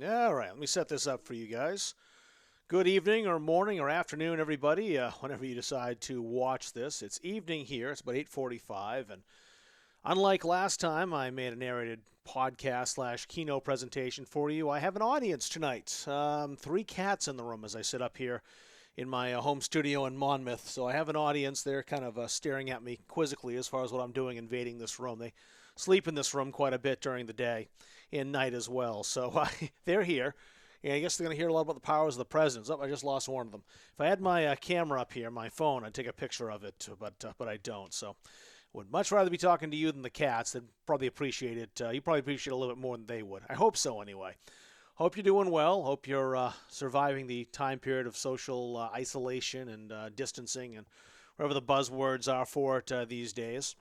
All right, let me set this up for you guys. Good evening or morning or afternoon, everybody. Whenever you decide to watch this, it's evening here. It's about 8:45, and unlike last time, I made a narrated podcast slash keynote presentation for you. I have an audience tonight. Three cats in the room as I sit up here in my home studio in Monmouth. So I have an audience. They're kind of staring at me quizzically as far as what I'm doing invading this room. They sleep in this room quite a bit during the day and night as well. So they're here. And I guess they're going to hear a lot about the powers of the presidents. Oh, I just lost one of them. If I had my camera up here, my phone, I'd take a picture of it, but I don't. So would much rather be talking to you than the cats. They'd probably appreciate it. You probably appreciate it a little bit more than they would. I hope so, anyway. Hope you're doing well. Hope you're surviving the time period of social isolation and distancing and whatever the buzzwords are for it these days.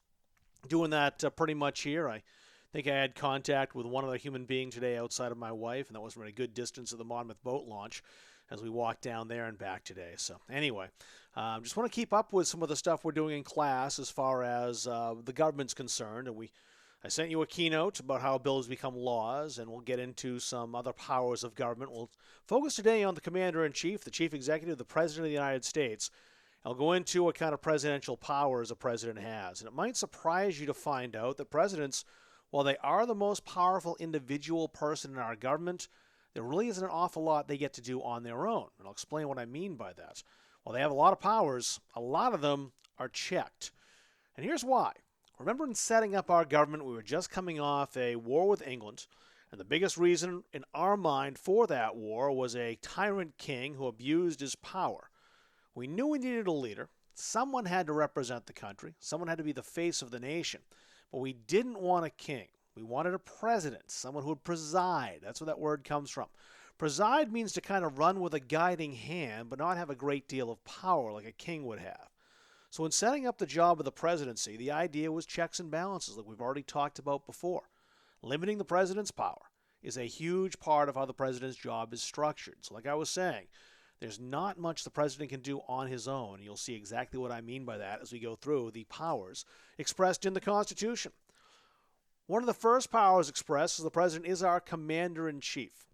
Doing that pretty much here. I think I had contact with one other human being today outside of my wife, and that was from a good distance of the Monmouth boat launch as we walked down there and back today. So, anyway, just want to keep up with some of the stuff we're doing in class as far as the government's concerned. And I sent you a keynote about how bills become laws, and we'll get into some other powers of government. We'll focus today on the Commander in Chief, the Chief Executive, the President of the United States. I'll go into what kind of presidential powers a president has. And it might surprise you to find out that presidents, while they are the most powerful individual person in our government, there really isn't an awful lot they get to do on their own. And I'll explain what I mean by that. While they have a lot of powers, a lot of them are checked. And here's why. Remember, in setting up our government, we were just coming off a war with England, and the biggest reason in our mind for that war was a tyrant king who abused his power. We knew we needed a leader. Someone had to represent the country, someone had to be the face of the nation, but we didn't want a king. We wanted a president, someone who would preside. That's where that word comes from. Preside means to kind of run with a guiding hand, but not have a great deal of power like a king would have. So, in setting up the job of the presidency, the idea was checks and balances, like we've already talked about before. Limiting the president's power is a huge part of how the president's job is structured. So, like I was saying, there's not much the president can do on his own. You'll see exactly what I mean by that as we go through the powers expressed in the Constitution. One of the first powers expressed is the president is our commander in chief.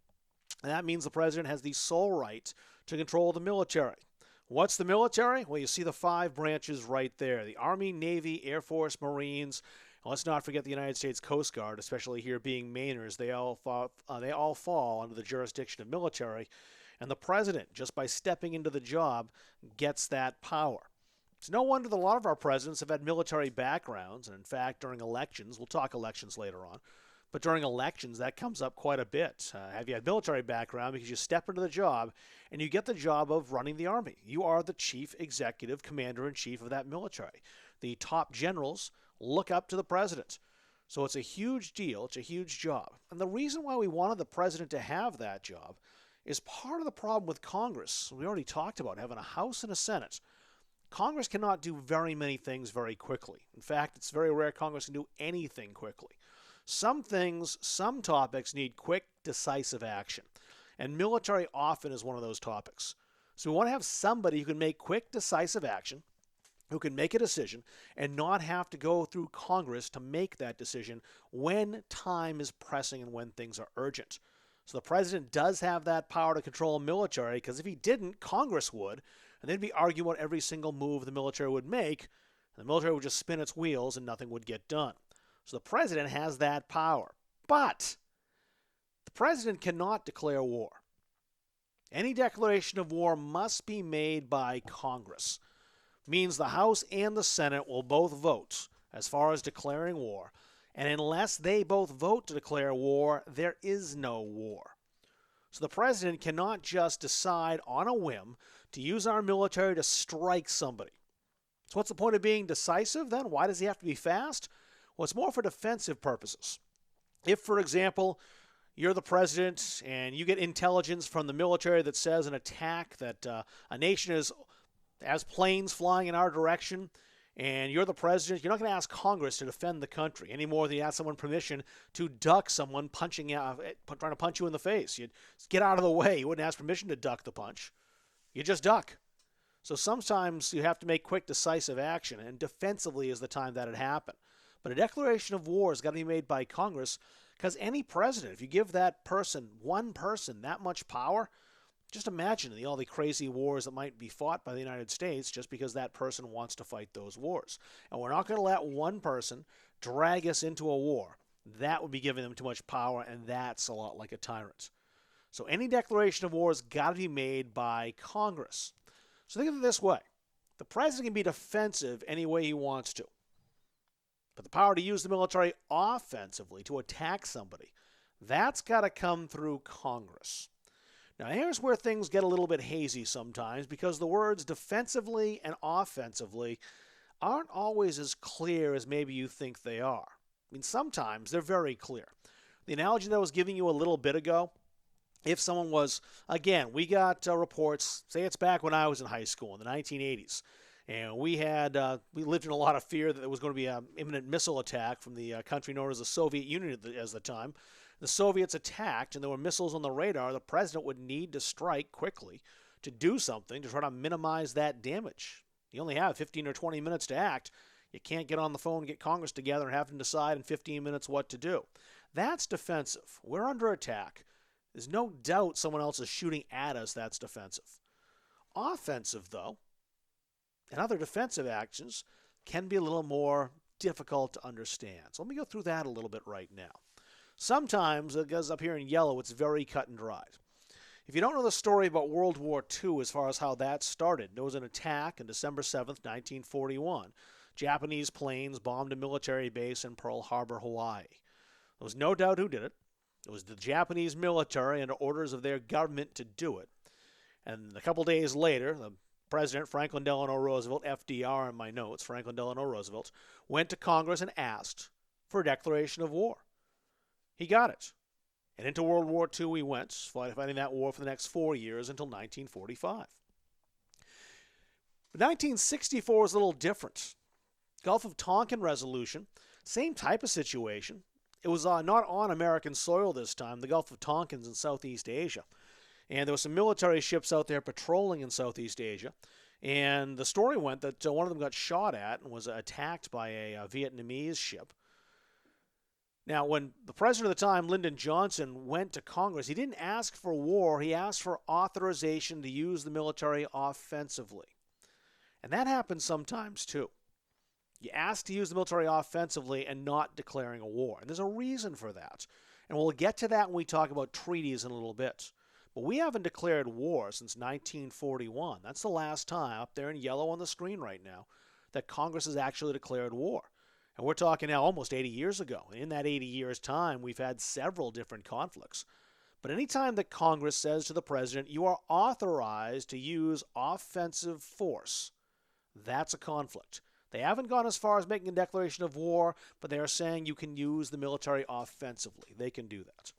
And that means the president has the sole right to control the military. What's the military? Well, you see the five branches right there: the Army, Navy, Air Force, Marines. And let's not forget the United States Coast Guard, especially here being Mainers. They all fall under the jurisdiction of military. And the president, just by stepping into the job, gets that power. It's no wonder that a lot of our presidents have had military backgrounds. And in fact, during elections, we'll talk elections later on, but during elections, that comes up quite a bit. Have you had military background? Because you step into the job and you get the job of running the Army. You are the chief executive, commander in chief of that military. The top generals look up to the president. So it's a huge deal. It's a huge job. And the reason why we wanted the president to have that job is part of the problem with Congress. We already talked about having a House and a Senate. Congress cannot do very many things very quickly. In fact, it's very rare Congress can do anything quickly. Some things, some topics need quick, decisive action. And military often is one of those topics. So we want to have somebody who can make quick, decisive action, who can make a decision, and not have to go through Congress to make that decision when time is pressing and when things are urgent. So the president does have that power to control military, because if he didn't, Congress would, and they'd be arguing about every single move the military would make, and the military would just spin its wheels and nothing would get done. So the president has that power. But the president cannot declare war. Any declaration of war must be made by Congress. Means the House and the Senate will both vote as far as declaring war. And unless they both vote to declare war, there is no war. So the president cannot just decide on a whim to use our military to strike somebody. So what's the point of being decisive then? Why does he have to be fast? Well, it's more for defensive purposes. If, for example, you're the president and you get intelligence from the military that says an attack that a nation has planes flying in our direction, and you're the president, you're not going to ask Congress to defend the country any more than you ask someone permission to duck someone trying to punch you in the face. You'd get out of the way. You wouldn't ask permission to duck the punch. You just duck. So sometimes you have to make quick, decisive action, and defensively is the time that it happened. But a declaration of war has got to be made by Congress, Because any president, if you give that person, one person, that much power, just imagine all the crazy wars that might be fought by the United States just because that person wants to fight those wars. And we're not going to let one person drag us into a war. That would be giving them too much power, and that's a lot like a tyrant. So any declaration of war has got to be made by Congress. So think of it this way. The president can be defensive any way he wants to. But the power to use the military offensively to attack somebody, that's got to come through Congress. Now here's where things get a little bit hazy sometimes because the words defensively and offensively aren't always as clear as maybe you think they are. I mean, sometimes they're very clear. The analogy that I was giving you a little bit ago, if someone was, again, we got reports, say it's back when I was in high school in the 1980s, and we lived in a lot of fear that there was going to be an imminent missile attack from the country known as the Soviet Union at the time. The Soviets attacked, and there were missiles on the radar. The president would need to strike quickly to do something to try to minimize that damage. You only have 15 or 20 minutes to act. You can't get on the phone and get Congress together and have them decide in 15 minutes what to do. That's defensive. We're under attack. There's no doubt someone else is shooting at us. That's defensive. Offensive, though, and other defensive actions can be a little more difficult to understand. So let me go through that a little bit right now. Sometimes, it goes up here in yellow, it's very cut and dried. If you don't know the story about World War II as far as how that started, there was an attack on December 7th, 1941. Japanese planes bombed a military base in Pearl Harbor, Hawaii. There was no doubt who did it. It was the Japanese military under orders of their government to do it. And a couple days later, the President Franklin Delano Roosevelt, FDR in my notes, Franklin Delano Roosevelt, went to Congress and asked for a declaration of war. He got it. And into World War II we went, fighting that war for the next 4 years until 1945. But 1964 was a little different. Gulf of Tonkin resolution, same type of situation. It was not on American soil this time. The Gulf of Tonkin's in Southeast Asia. And there were some military ships out there patrolling in Southeast Asia. And the story went that one of them got shot at and was attacked by a Vietnamese ship. Now, when the president of the time, Lyndon Johnson, went to Congress, he didn't ask for war. He asked for authorization to use the military offensively. And that happens sometimes, too. You ask to use the military offensively and not declaring a war. And there's a reason for that. And we'll get to that when we talk about treaties in a little bit. But we haven't declared war since 1941. That's the last time, up there in yellow on the screen right now, that Congress has actually declared war. And we're talking now almost 80 years ago. In that 80 years' time, we've had several different conflicts. But any time that Congress says to the president, you are authorized to use offensive force, that's a conflict. They haven't gone as far as making a declaration of war, but they are saying you can use the military offensively. They can do that.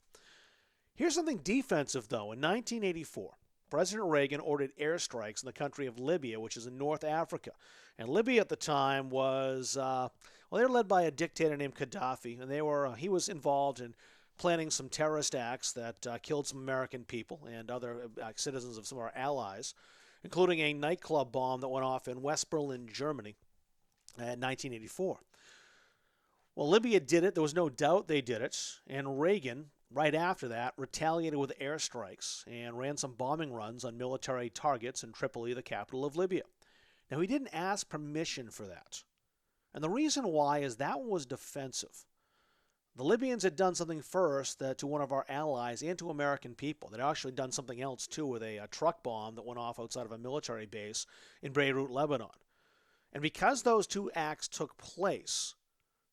Here's something defensive, though. In 1984, President Reagan ordered airstrikes in the country of Libya, which is in North Africa. And Libya at the time was, they were led by a dictator named Gaddafi, and he was involved in planning some terrorist acts that killed some American people and other citizens of some of our allies, including a nightclub bomb that went off in West Berlin, Germany, in 1984. Well, Libya did it. There was no doubt they did it. And Reagan, right after that, retaliated with airstrikes and ran some bombing runs on military targets in Tripoli, the capital of Libya. Now, he didn't ask permission for that. And the reason why is that one was defensive. The Libyans had done something first to one of our allies and to American people. They'd actually done something else, too, with a truck bomb that went off outside of a military base in Beirut, Lebanon. And because those two acts took place,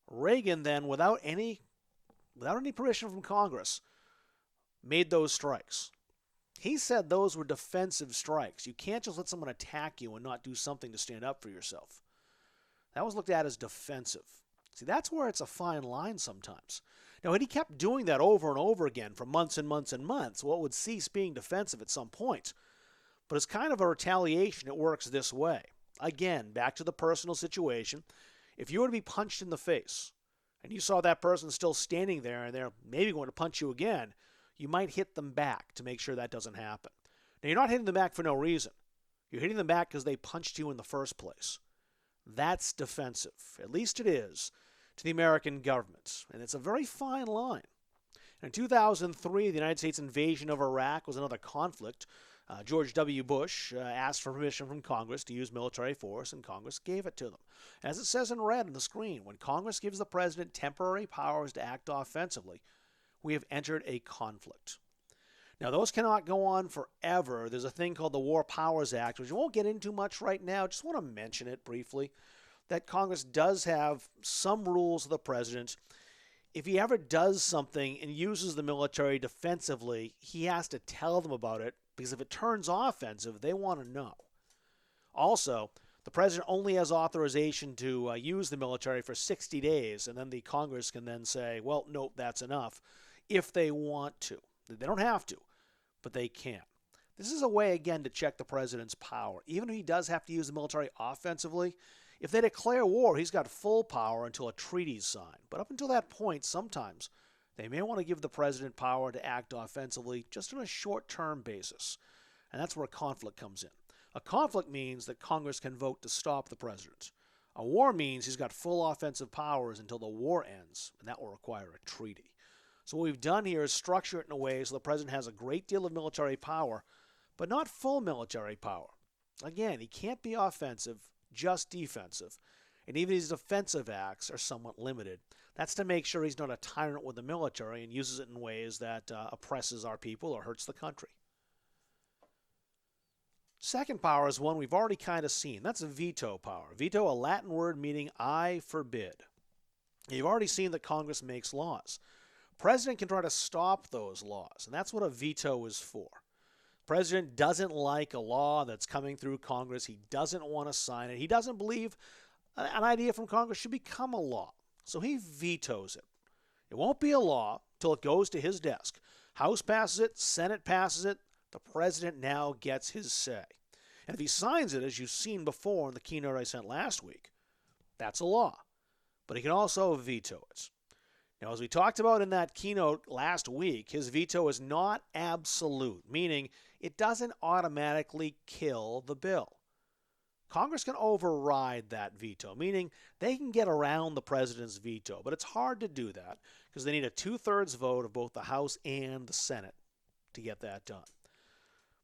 Reagan then, without any permission from Congress, made those strikes. He said those were defensive strikes. You can't just let someone attack you and not do something to stand up for yourself. That was looked at as defensive. See, that's where it's a fine line sometimes. Now, had he kept doing that over and over again for months and months and months, well, it would cease being defensive at some point. But it's kind of a retaliation. It works this way. Again, back to the personal situation. If you were to be punched in the face, and you saw that person still standing there and they're maybe going to punch you again, you might hit them back to make sure that doesn't happen. Now, you're not hitting them back for no reason. You're hitting them back because they punched you in the first place. That's defensive. At least it is to the American government. And it's a very fine line. In 2003, the United States invasion of Iraq was another conflict. George W. Bush asked for permission from Congress to use military force, and Congress gave it to them. As it says in red on the screen, when Congress gives the president temporary powers to act offensively, we have entered a conflict. Now, those cannot go on forever. There's a thing called the War Powers Act, which we won't get into much right now. Just want to mention it briefly, that Congress does have some rules of the president. If he ever does something and uses the military defensively, he has to tell them about it, because if it turns offensive, they want to know. Also, the president only has authorization to use the military for 60 days, and then the Congress can then say, well, nope, that's enough, if they want to. They don't have to, but they can. This is a way, again, to check the president's power. Even if he does have to use the military offensively, if they declare war, he's got full power until a treaty is signed. But up until that point, sometimes they may want to give the president power to act offensively just on a short-term basis. And that's where a conflict comes in. A conflict means that Congress can vote to stop the president. A war means he's got full offensive powers until the war ends, and that will require a treaty. So what we've done here is structure it in a way so the president has a great deal of military power, but not full military power. Again, he can't be offensive, just defensive. And even his defensive acts are somewhat limited. That's to make sure he's not a tyrant with the military and uses it in ways that oppresses our people or hurts the country. Second power is one we've already kind of seen. That's a veto power. Veto, a Latin word meaning I forbid. You've already seen that Congress makes laws. President can try to stop those laws, and that's what a veto is for. President doesn't like a law that's coming through Congress. He doesn't want to sign it. He doesn't believe an idea from Congress should become a law. So he vetoes it. It won't be a law until it goes to his desk. House passes it, Senate passes it. The president now gets his say. And if he signs it, as you've seen before in the keynote I sent last week, that's a law. But he can also veto it. Now, as we talked about in that keynote last week, his veto is not absolute, meaning it doesn't automatically kill the bill. Congress can override that veto, meaning they can get around the president's veto, but it's hard to do that because they need a 2/3 vote of both the House and the Senate to get that done.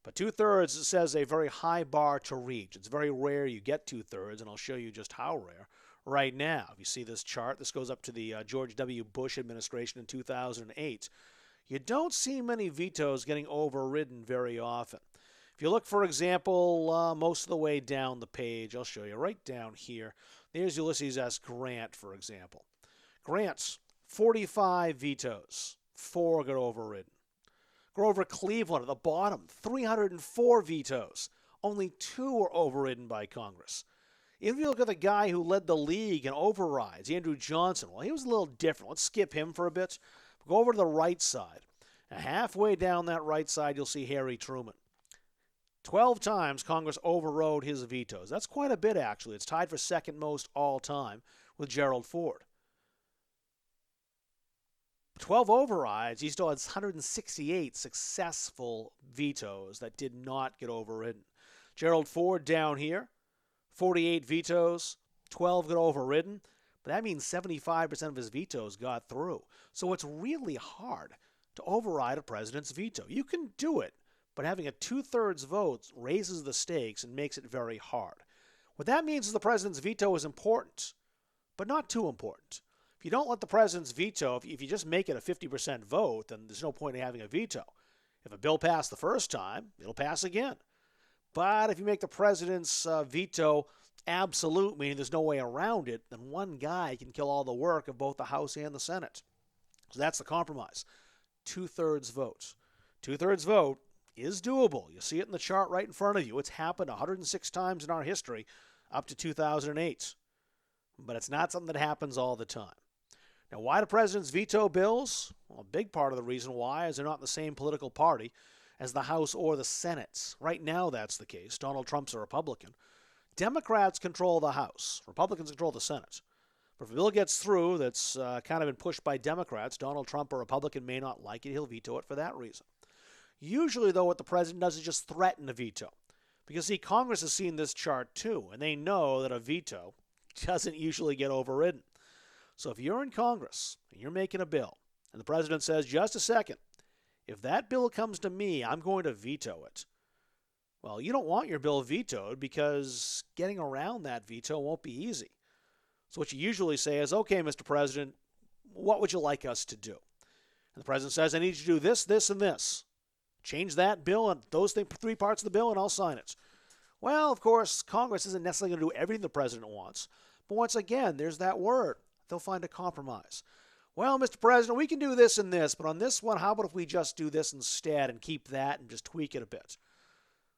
But 2/3 says a very high bar to reach. It's very rare you get 2/3, and I'll show you just how rare right now. If you see this chart, this goes up to the George W. Bush administration in 2008. You don't see many vetoes getting overridden very often. If you look, for example, most of the way down the page, I'll show you right down here. There's Ulysses S. Grant, for example. Grant's 45 vetoes, 4 got overridden. Grover Cleveland at the bottom, 304 vetoes. Only 2 were overridden by Congress. If you look at the guy who led the league in overrides, Andrew Johnson, well, he was a little different. Let's skip him for a bit. Go over to the right side. Now, halfway down that right side, you'll see Harry Truman. 12 times Congress overrode his vetoes. That's quite a bit, actually. It's tied for second most all time with Gerald Ford. 12 overrides, he still has 168 successful vetoes that did not get overridden. Gerald Ford down here, 48 vetoes, 12 got overridden, but that means 75% of his vetoes got through. So it's really hard to override a president's veto. You can do it, but having a 2/3 vote raises the stakes and makes it very hard. What that means is the president's veto is important, but not too important. If you don't let the president's veto, if you just make it a 50% vote, then there's no point in having a veto. If a bill passed the first time, it'll pass again. But if you make the president's veto absolute, meaning there's no way around it, then one guy can kill all the work of both the House and the Senate. So that's the compromise. 2/3 vote. 2/3 vote is doable. You see it in the chart right in front of you. It's happened 106 times in our history up to 2008. But it's not something that happens all the time. Now, why do presidents veto bills? Well, a big part of the reason why is they're not in the same political party as the House or the Senate. Right now, that's the case. Donald Trump's a Republican. Democrats control the House. Republicans control the Senate. But if a bill gets through that's kind of been pushed by Democrats, Donald Trump, a Republican, may not like it. He'll veto it for that reason. Usually, though, what the president does is just threaten a veto. Because, see, Congress has seen this chart, too, and they know that a veto doesn't usually get overridden. So if you're in Congress and you're making a bill, And the president says, just a second, if that bill comes to me, I'm going to veto it. Well, you don't want your bill vetoed because getting around that veto won't be easy. So what you usually say is, okay, Mr. President, what would you like us to do? And the president says, I need you to do this, this, and this. Change that bill and those three parts of the bill and I'll sign it. Well, of course, Congress isn't necessarily going to do everything the president wants. But once again, there's that word. They'll find a compromise. Well, Mr. President, we can do this and this, but on this one, how about if we just do this instead and keep that and just tweak it a bit?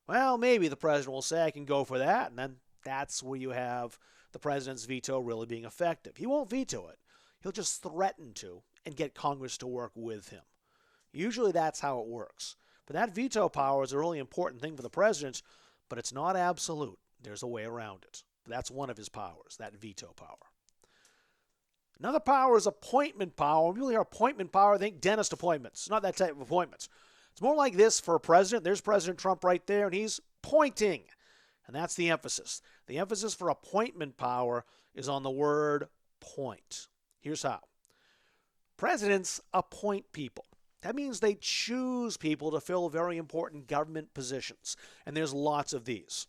Well, maybe the president will say, I can go for that, and then that's where you have the president's veto really being effective. He won't veto it. He'll just threaten to and get Congress to work with him. Usually that's how it works. But that veto power is a really important thing for the president, but it's not absolute. There's a way around it. That's one of his powers, that veto power. Another power is appointment power. When you hear appointment power, think dentist appointments. Not that type of appointments. It's more like this for a president. There's President Trump right there, and he's pointing. And that's the emphasis. The emphasis for appointment power is on the word point. Here's how. Presidents appoint people. That means they choose people to fill very important government positions. And there's lots of these.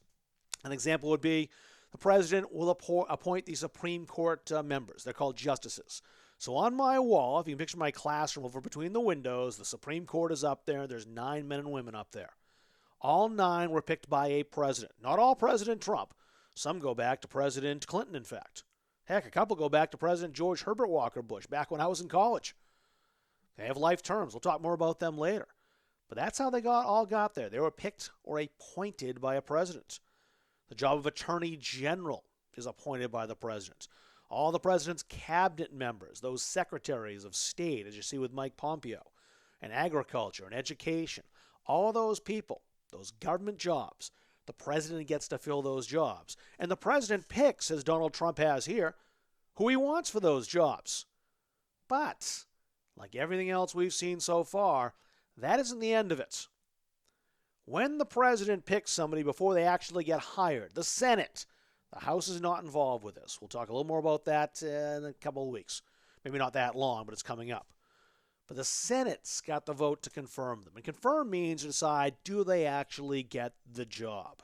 An example would be the president will appoint the Supreme Court members. They're called justices. So on my wall, if you can picture my classroom over between the windows, the Supreme Court is up there. There's 9 men and women up there. All 9 were picked by a president. Not all President Trump. Some go back to President Clinton, in fact. Heck, a couple go back to President George Herbert Walker Bush, back when I was in college. They have life terms. We'll talk more about them later. But that's how they all got there. They were picked or appointed by a president. The job of Attorney General is appointed by the president. All the president's cabinet members, those secretaries of state, as you see with Mike Pompeo, and agriculture and education, all those people, those government jobs, the president gets to fill those jobs. And the president picks, as Donald Trump has here, who he wants for those jobs. But, like everything else we've seen so far, that isn't the end of it. When the president picks somebody before they actually get hired, the Senate, the House is not involved with this. We'll talk a little more about that in a couple of weeks. Maybe not that long, but it's coming up. But the Senate's got the vote to confirm them. And confirm means to decide, do they actually get the job?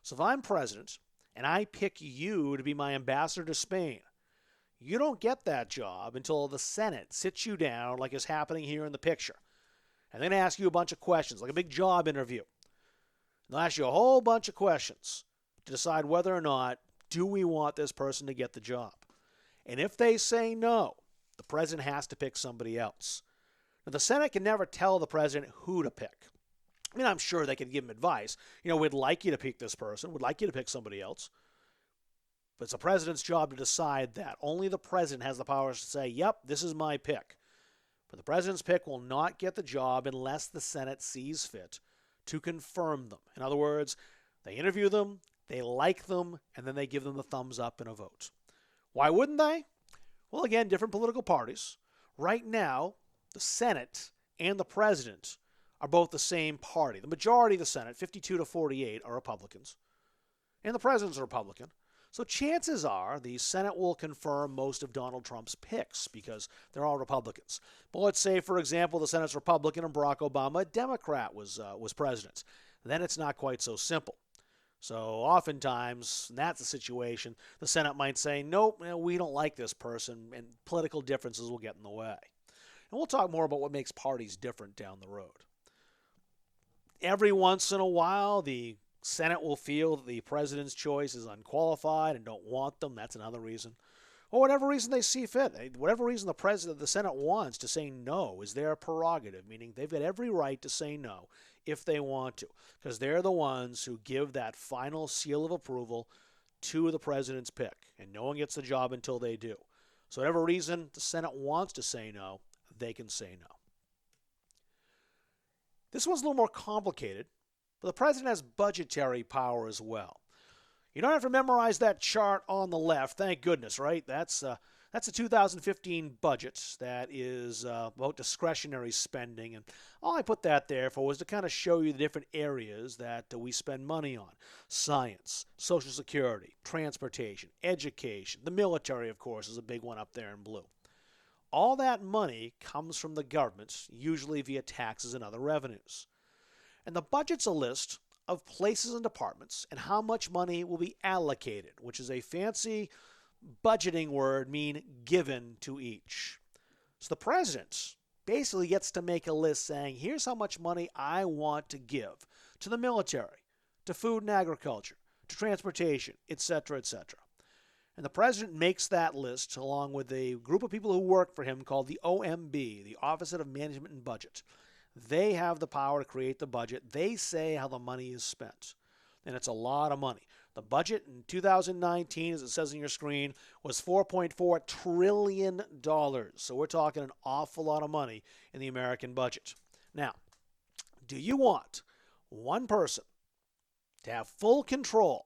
So if I'm president and I pick you to be my ambassador to Spain, you don't get that job until the Senate sits you down like is happening here in the picture. And then ask you a bunch of questions, like a big job interview. And they'll ask you a whole bunch of questions to decide whether or not do we want this person to get the job. And if they say no, the president has to pick somebody else. Now, the Senate can never tell the president who to pick. I mean, I'm sure they can give him advice. You know, we'd like you to pick this person. We'd like you to pick somebody else. But it's the president's job to decide that. Only the president has the powers to say, yep, this is my pick. But the president's pick will not get the job unless the Senate sees fit to confirm them. In other words, they interview them, they like them, and then they give them the thumbs up in a vote. Why wouldn't they? Well, again, different political parties. Right now, the Senate and the president are both the same party. The majority of the Senate, 52 to 48, are Republicans. And the president's a Republican. So chances are the Senate will confirm most of Donald Trump's picks because they're all Republicans. But let's say, for example, the Senate's Republican and Barack Obama, a Democrat, was president. Then it's not quite so simple. So oftentimes, that's the situation, the Senate might say, nope, we don't like this person, and political differences will get in the way. And we'll talk more about what makes parties different down the road. Every once in a while, the Senate will feel that the president's choice is unqualified and don't want them. That's another reason. Or whatever reason they see fit. Whatever reason the Senate wants to say no is their prerogative, meaning they've got every right to say no if they want to, because they're the ones who give that final seal of approval to the president's pick, and no one gets the job until they do. So whatever reason the Senate wants to say no, they can say no. This one's a little more complicated, but the president has budgetary power as well. You don't have to memorize that chart on the left, thank goodness, right? That's the 2015 budget that is about discretionary spending. And all I put that there for was to kind of show you the different areas that we spend money on. Science, Social Security, transportation, education. The military, of course, is a big one up there in blue. all that money comes from the government, usually via taxes and other revenues. And the budget's a list of places and departments and how much money will be allocated, which is a fancy budgeting word mean given to each. So the president basically gets to make a list saying, here's how much money I want to give to the military, to food and agriculture, to transportation, etc., etc. And the president makes that list along with a group of people who work for him called the OMB, the Office of Management and Budget. They have the power to create the budget. They say how the money is spent. And it's a lot of money. The budget in 2019, as it says on your screen, was $4.4 trillion. So we're talking an awful lot of money in the American budget. Now, do you want one person to have full control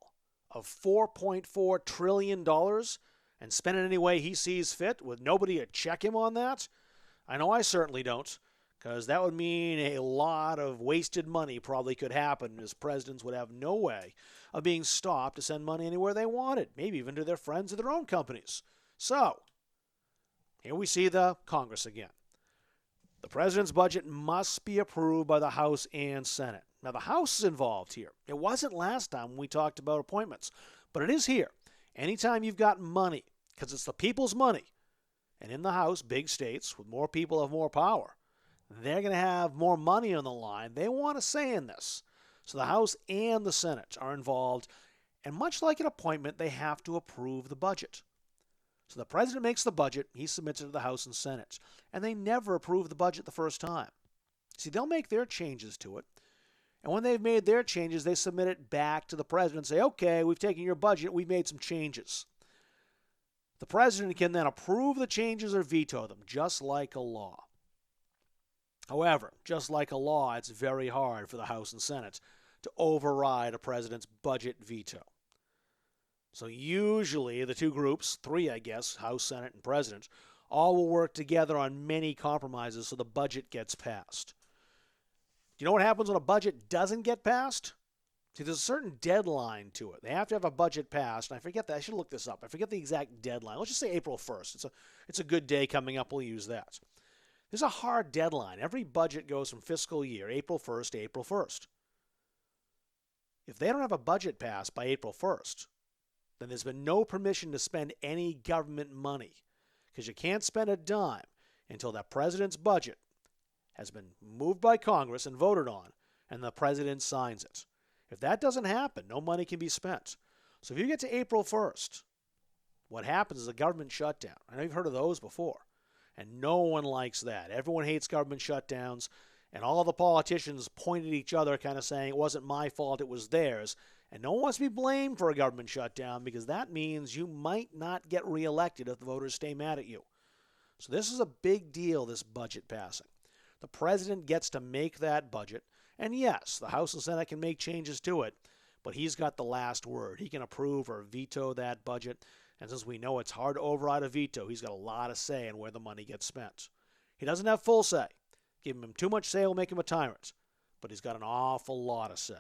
of $4.4 trillion and spend it any way he sees fit with nobody to check him on that? I know I certainly don't, because that would mean a lot of wasted money probably could happen, as presidents would have no way of being stopped to send money anywhere they wanted, maybe even to their friends or their own companies. So, here we see the Congress again. The president's budget must be approved by the House and Senate. Now, the House is involved here. It wasn't last time when we talked about appointments, but it is here. Anytime you've got money, because it's the people's money, and in the House, big states with more people have more power, they're going to have more money on the line. They want a say in this. So the House and the Senate are involved, and much like an appointment, they have to approve the budget. So the president makes the budget, he submits it to the House and Senate, and they never approve the budget the first time. See, they'll make their changes to it, and when they've made their changes, they submit it back to the president and say, okay, we've taken your budget, we've made some changes. The president can then approve the changes or veto them, just like a law. However, just like a law, it's very hard for the House and Senate to override a president's budget veto. So usually the two groups, three I guess, House, Senate, and President, all will work together on many compromises so the budget gets passed. Do you know what happens when a budget doesn't get passed? See, there's a certain deadline to it. They have to have a budget passed, and I forget that. I should look this up. I forget the exact deadline. Let's just say April 1st. It's a good day coming up. We'll use that. There's a hard deadline. Every budget goes from fiscal year, April 1st to April 1st. If they don't have a budget passed by April 1st, then there's been no permission to spend any government money, because you can't spend a dime until that president's budget has been moved by Congress and voted on, and the president signs it. If that doesn't happen, no money can be spent. So if you get to April 1st, what happens is a government shutdown. I know you've heard of those before. And no one likes that. Everyone hates government shutdowns, and all the politicians point at each other kind of saying, it wasn't my fault, it was theirs. And no one wants to be blamed for a government shutdown, because that means you might not get reelected if the voters stay mad at you. So this is a big deal, this budget passing. The president gets to make that budget, and yes, the House and Senate can make changes to it, but he's got the last word. He can approve or veto that budget. And since we know it's hard to override a veto, he's got a lot of say in where the money gets spent. He doesn't have full say. Giving him too much say will make him a tyrant. But he's got an awful lot of say.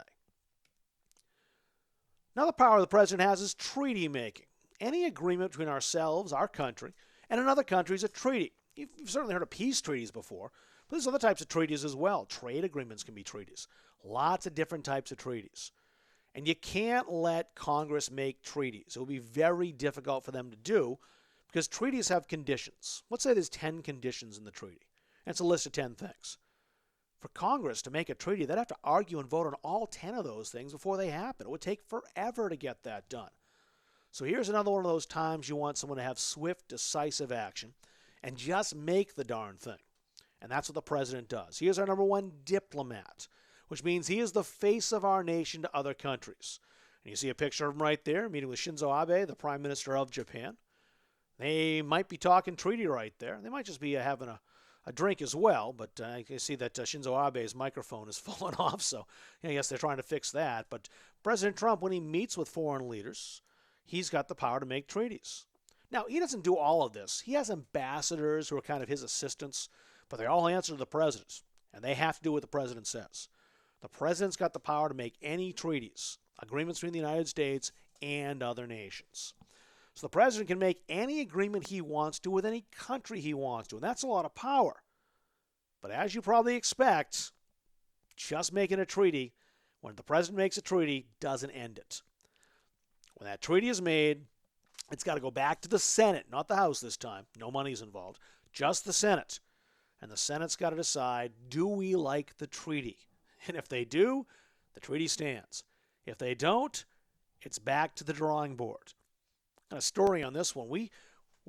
Another power the president has is treaty making. Any agreement between ourselves, our country, and another country is a treaty. You've certainly heard of peace treaties before, but there's other types of treaties as well. Trade agreements can be treaties. Lots of different types of treaties. And you can't let Congress make treaties. It will be very difficult for them to do, because treaties have conditions. Let's say there's 10 conditions in the treaty. And it's a list of 10 things. For Congress to make a treaty, they'd have to argue and vote on all 10 of those things before they happen. It would take forever to get that done. So here's another one of those times you want someone to have swift, decisive action and just make the darn thing. And that's what the president does. He is our number one diplomat, which means he is the face of our nation to other countries. And you see a picture of him right there, meeting with Shinzo Abe, the Prime Minister of Japan. They might be talking treaty right there. They might just be having a drink as well, but I can see that Shinzo Abe's microphone is falling off, so I guess they're trying to fix that. But President Trump, when he meets with foreign leaders, he's got the power to make treaties. Now, he doesn't do all of this. He has ambassadors who are kind of his assistants, but they all answer to the president, and they have to do what the president says. The president's got the power to make any treaties, agreements between the United States and other nations. So the president can make any agreement he wants to with any country he wants to, and that's a lot of power. But as you probably expect, just making a treaty, when the president makes a treaty, doesn't end it. When that treaty is made, it's got to go back to the Senate, not the House this time. No money's involved. Just the Senate. And the Senate's got to decide, do we like the treaty? And if they do, the treaty stands. If they don't, it's back to the drawing board. And a story on this one. We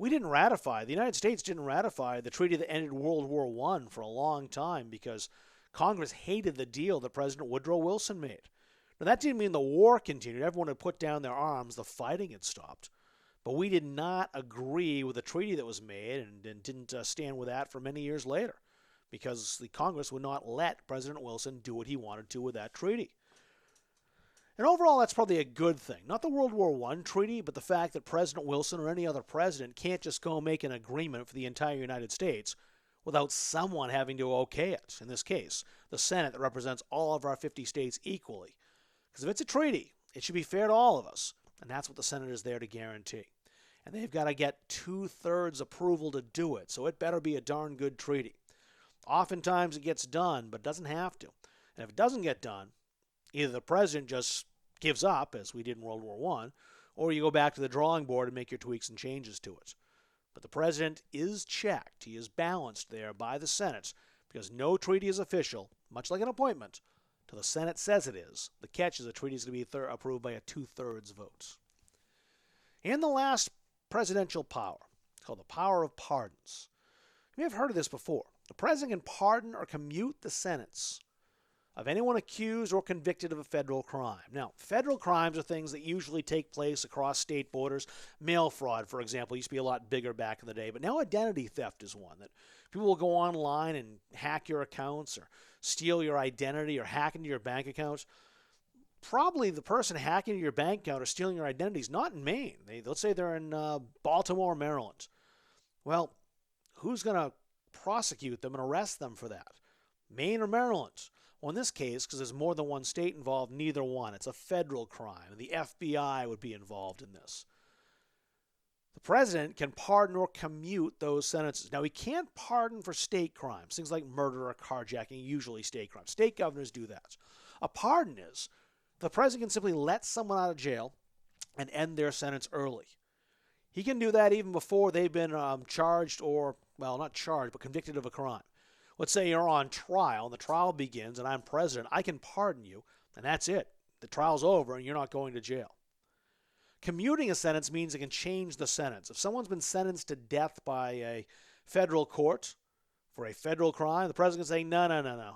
didn't ratify, the United States didn't ratify the treaty that ended World War I for a long time because Congress hated the deal that President Woodrow Wilson made. Now, that didn't mean the war continued. Everyone had put down their arms. The fighting had stopped. But we did not agree with the treaty that was made and didn't stand with that for many years later because the Congress would not let President Wilson do what he wanted to with that treaty. And overall, that's probably a good thing. Not the World War I treaty, but the fact that President Wilson or any other president can't just go make an agreement for the entire United States without someone having to okay it. In this case, the Senate that represents all of our 50 states equally. Because if it's a treaty, it should be fair to all of us. And that's what the Senate is there to guarantee. And they've got to get 2/3 approval to do it. So it better be a darn good treaty. Oftentimes it gets done, but it doesn't have to. And if it doesn't get done, either the president just gives up, as we did in World War I, or you go back to the drawing board and make your tweaks and changes to it. But the president is checked. He is balanced there by the Senate because no treaty is official, much like an appointment, till the Senate says it is. The catch is a treaty is going to be approved by a 2/3 vote. And the last presidential power, called the power of pardons. You may have heard of this before. The president can pardon or commute the sentence of anyone accused or convicted of a federal crime. Now, federal crimes are things that usually take place across state borders. Mail fraud, for example, used to be a lot bigger back in the day, but now identity theft is one that people will go online and hack your accounts or steal your identity or hack into your bank accounts. Probably the person hacking your bank account or stealing your identity is not in Maine. Let's say they're in Baltimore, Maryland. Well, who's going to prosecute them and arrest them for that? Maine or Maryland? Well, in this case, because there's more than one state involved, neither one. It's a federal crime. The FBI would be involved in this. The president can pardon or commute those sentences. Now, he can't pardon for state crimes, things like murder or carjacking, usually state crimes. State governors do that. A pardon is the president can simply let someone out of jail and end their sentence early. He can do that even before they've been charged or, well, not charged, but convicted of a crime. Let's say you're on trial and the trial begins and I'm president. I can pardon you and that's it. The trial's over and you're not going to jail. Commuting a sentence means it can change the sentence. If someone's been sentenced to death by a federal court for a federal crime, the president can say, no,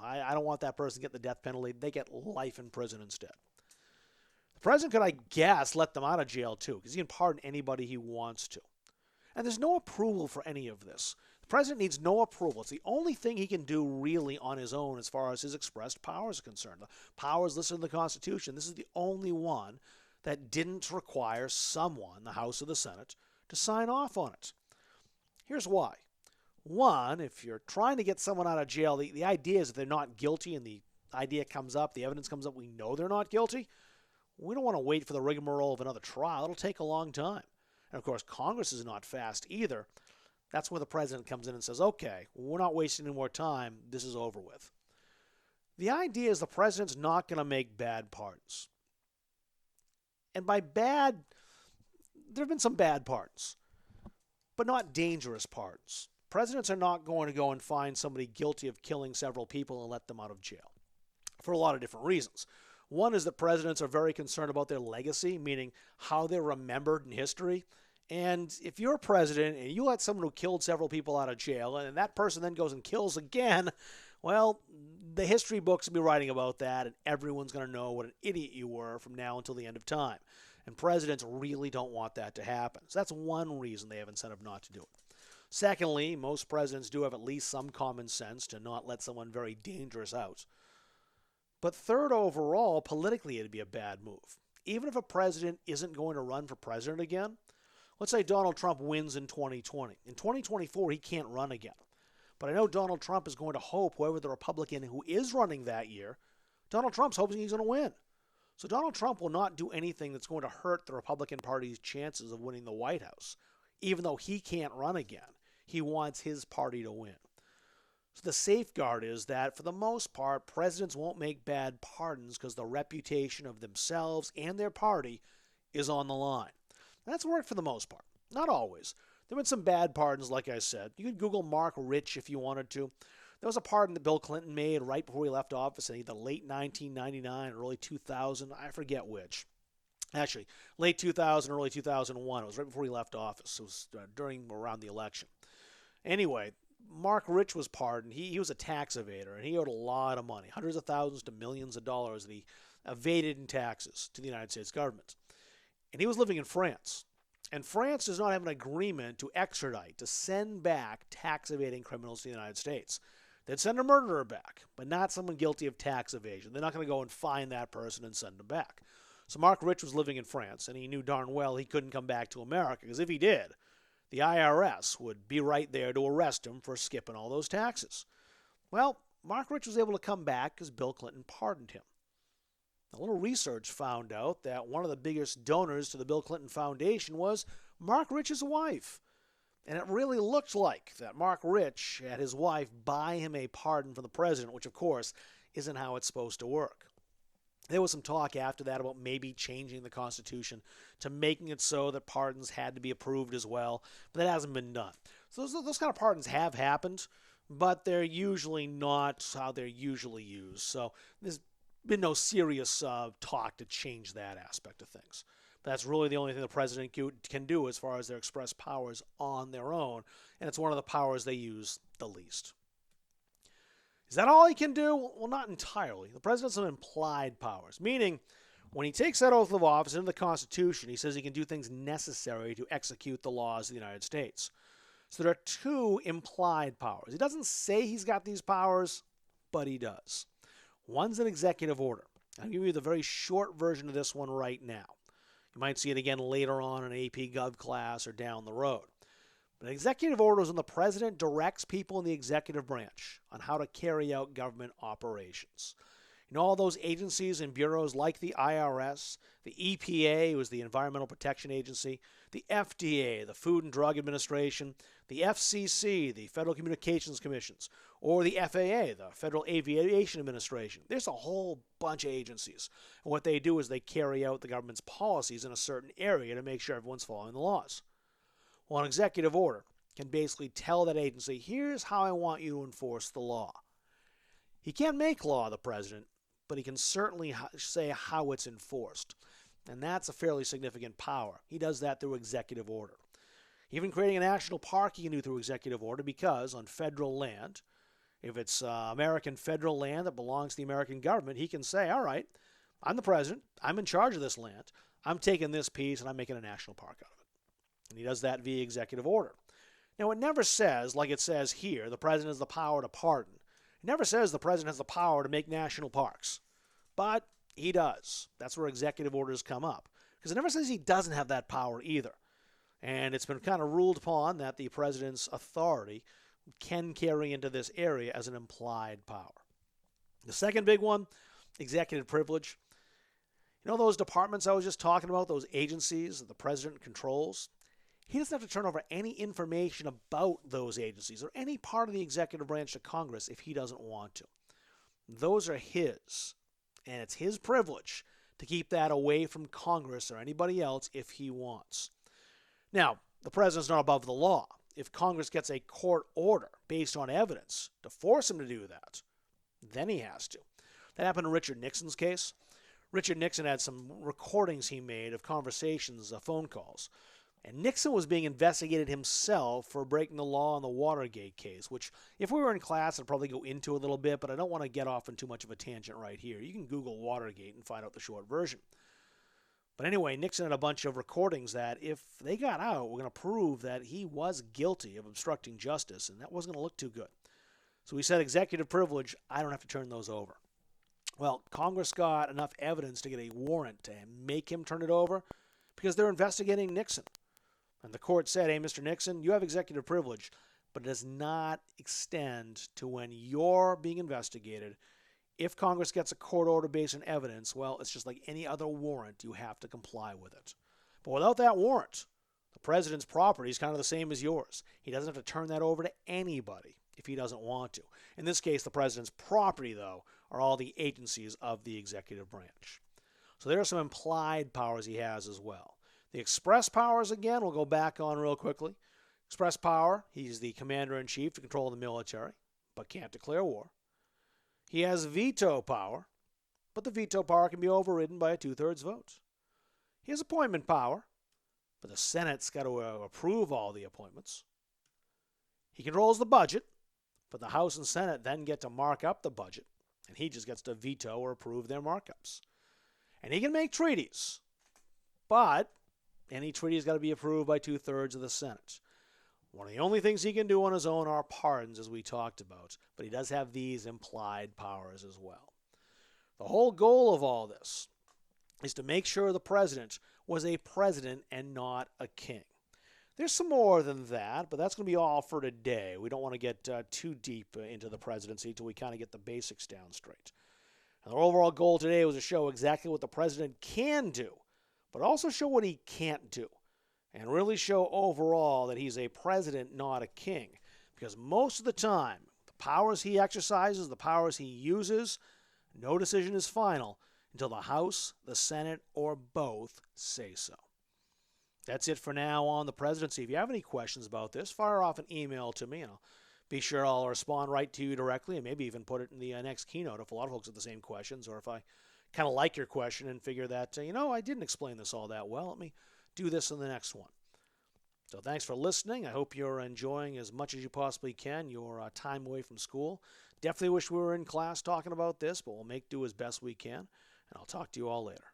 I don't want that person to get the death penalty. They get life in prison instead. The president could, I guess, let them out of jail too, because he can pardon anybody he wants to. And there's no approval for any of this. The president needs no approval. It's the only thing he can do really on his own as far as his expressed powers are concerned. The powers listed in the Constitution, this is the only one that didn't require someone, the House or the Senate, to sign off on it. Here's why. One, if you're trying to get someone out of jail, the idea is that they're not guilty and the idea comes up, the evidence comes up, we know they're not guilty. We don't want to wait for the rigmarole of another trial. It'll take a long time. And of course, Congress is not fast either. That's where the president comes in and says, okay, we're not wasting any more time. This is over with. The idea is the president's not going to make bad pardons. And by bad, there have been some bad pardons, but not dangerous pardons. Presidents are not going to go and find somebody guilty of killing several people and let them out of jail for a lot of different reasons. One is that presidents are very concerned about their legacy, meaning how they're remembered in history. And if you're a president and you let someone who killed several people out of jail and that person then goes and kills again, well, the history books will be writing about that and everyone's going to know what an idiot you were from now until the end of time. And presidents really don't want that to happen. So that's one reason they have incentive not to do it. Secondly, most presidents do have at least some common sense to not let someone very dangerous out. But third, overall, politically, it'd be a bad move. Even if a president isn't going to run for president again, let's say Donald Trump wins in 2020. In 2024, he can't run again. But I know Donald Trump is going to hope whoever the Republican who is running that year, Donald Trump's hoping he's going to win. So Donald Trump will not do anything that's going to hurt the Republican Party's chances of winning the White House. Even though he can't run again, he wants his party to win. So the safeguard is that, for the most part, presidents won't make bad pardons because the reputation of themselves and their party is on the line. And that's worked for the most part. Not always. There have been some bad pardons, like I said. You could Google Mark Rich if you wanted to. There was a pardon that Bill Clinton made right before he left office in either late 1999 or early 2000. I forget which. Actually, late 2000, early 2001. It was right before he left office. It was during around the election. Anyway, Mark Rich was pardoned. He was a tax evader, and he owed a lot of money, hundreds of thousands to millions of dollars that he evaded in taxes to the United States government. And he was living in France. And France does not have an agreement to extradite, to send back tax evading criminals to the United States. They'd send a murderer back, but not someone guilty of tax evasion. They're not going to go and find that person and send them back. So Mark Rich was living in France, and he knew darn well he couldn't come back to America, because if he did, the IRS would be right there to arrest him for skipping all those taxes. Well, Mark Rich was able to come back because Bill Clinton pardoned him. A little research found out that one of the biggest donors to the Bill Clinton Foundation was Mark Rich's wife. And it really looked like that Mark Rich had his wife buy him a pardon from the president, which, of course, isn't how it's supposed to work. There was some talk after that about maybe changing the Constitution to making it so that pardons had to be approved as well, but that hasn't been done. So those kind of pardons have happened, but they're usually not how they're usually used. So there's been no serious talk to change that aspect of things. But that's really the only thing the president can do as far as their express powers on their own, and it's one of the powers they use the least. Is that all he can do? Well, not entirely. The president has some implied powers, meaning when he takes that oath of office into the Constitution, he says he can do things necessary to execute the laws of the United States. So there are two implied powers. He doesn't say he's got these powers, but he does. One's an executive order. I'll give you the very short version of this one right now. You might see it again later on in an AP Gov class or down the road. But an executive order is when the president directs people in the executive branch on how to carry out government operations. You know, all those agencies and bureaus like the IRS, the EPA, who is the Environmental Protection Agency, the FDA, the Food and Drug Administration, the FCC, the Federal Communications Commissions, or the FAA, the Federal Aviation Administration. There's a whole bunch of agencies. And what they do is they carry out the government's policies in a certain area to make sure everyone's following the laws. Well, an executive order can basically tell that agency, here's how I want you to enforce the law. He can't make law, the president, but he can certainly say how it's enforced. And that's a fairly significant power. He does that through executive order. Even creating a national park he can do through executive order, because on federal land, if it's American federal land that belongs to the American government, he can say, all right, I'm the president, I'm in charge of this land, I'm taking this piece and I'm making a national park out of it. And he does that via executive order. Now, it never says, like it says here, the president has the power to pardon. It never says the president has the power to make national parks. But he does. That's where executive orders come up. Because it never says he doesn't have that power either. And it's been kind of ruled upon that the president's authority can carry into this area as an implied power. The second big one, executive privilege. You know those departments I was just talking about, those agencies that the president controls? He doesn't have to turn over any information about those agencies or any part of the executive branch to Congress if he doesn't want to. Those are his, and it's his privilege to keep that away from Congress or anybody else if he wants. Now, the president's not above the law. If Congress gets a court order based on evidence to force him to do that, then he has to. That happened in Richard Nixon's case. Richard Nixon had some recordings he made of conversations, phone calls. And Nixon was being investigated himself for breaking the law in the Watergate case, which if we were in class, I'd probably go into a little bit, but I don't want to get off on too much of a tangent right here. You can Google Watergate and find out the short version. But anyway, Nixon had a bunch of recordings that, if they got out, were going to prove that he was guilty of obstructing justice, and that wasn't going to look too good. So he said, executive privilege, I don't have to turn those over. Well, Congress got enough evidence to get a warrant to make him turn it over because they're investigating Nixon. And the court said, hey, Mr. Nixon, you have executive privilege, but it does not extend to when you're being investigated If Congress gets a court order based on evidence, well, it's just like any other warrant. You have to comply with it. But without that warrant, the president's property is kind of the same as yours. He doesn't have to turn that over to anybody if he doesn't want to. In this case, the president's property, though, are all the agencies of the executive branch. So there are some implied powers he has as well. The express powers, again, we'll go back on real quickly. Express power, he's the commander-in-chief to control the military, but can't declare war. He has veto power, but the veto power can be overridden by a 2/3 vote. He has appointment power, but the Senate's got to approve all the appointments. He controls the budget, but the House and Senate then get to mark up the budget, and he just gets to veto or approve their markups. And he can make treaties, but any treaty's got to be approved by 2/3 of the Senate. One of the only things he can do on his own are pardons, as we talked about, but he does have these implied powers as well. The whole goal of all this is to make sure the president was a president and not a king. There's some more than that, but that's going to be all for today. We don't want to get too deep into the presidency until we kind of get the basics down straight. And the overall goal today was to show exactly what the president can do, but also show what he can't do, and really show overall that he's a president, not a king. Because most of the time, the powers he exercises, the powers he uses, no decision is final until the House, the Senate, or both say so. That's it for now on the presidency. If you have any questions about this, fire off an email to me, and I'll be sure I'll respond right to you directly, and maybe even put it in the next keynote if a lot of folks have the same questions, or if I kind of like your question and figure that, I didn't explain this all that well. Let me do this in the next one. So thanks for listening. I hope you're enjoying as much as you possibly can your time away from school. Definitely wish we were in class talking about this, but we'll make do as best we can. And I'll talk to you all later.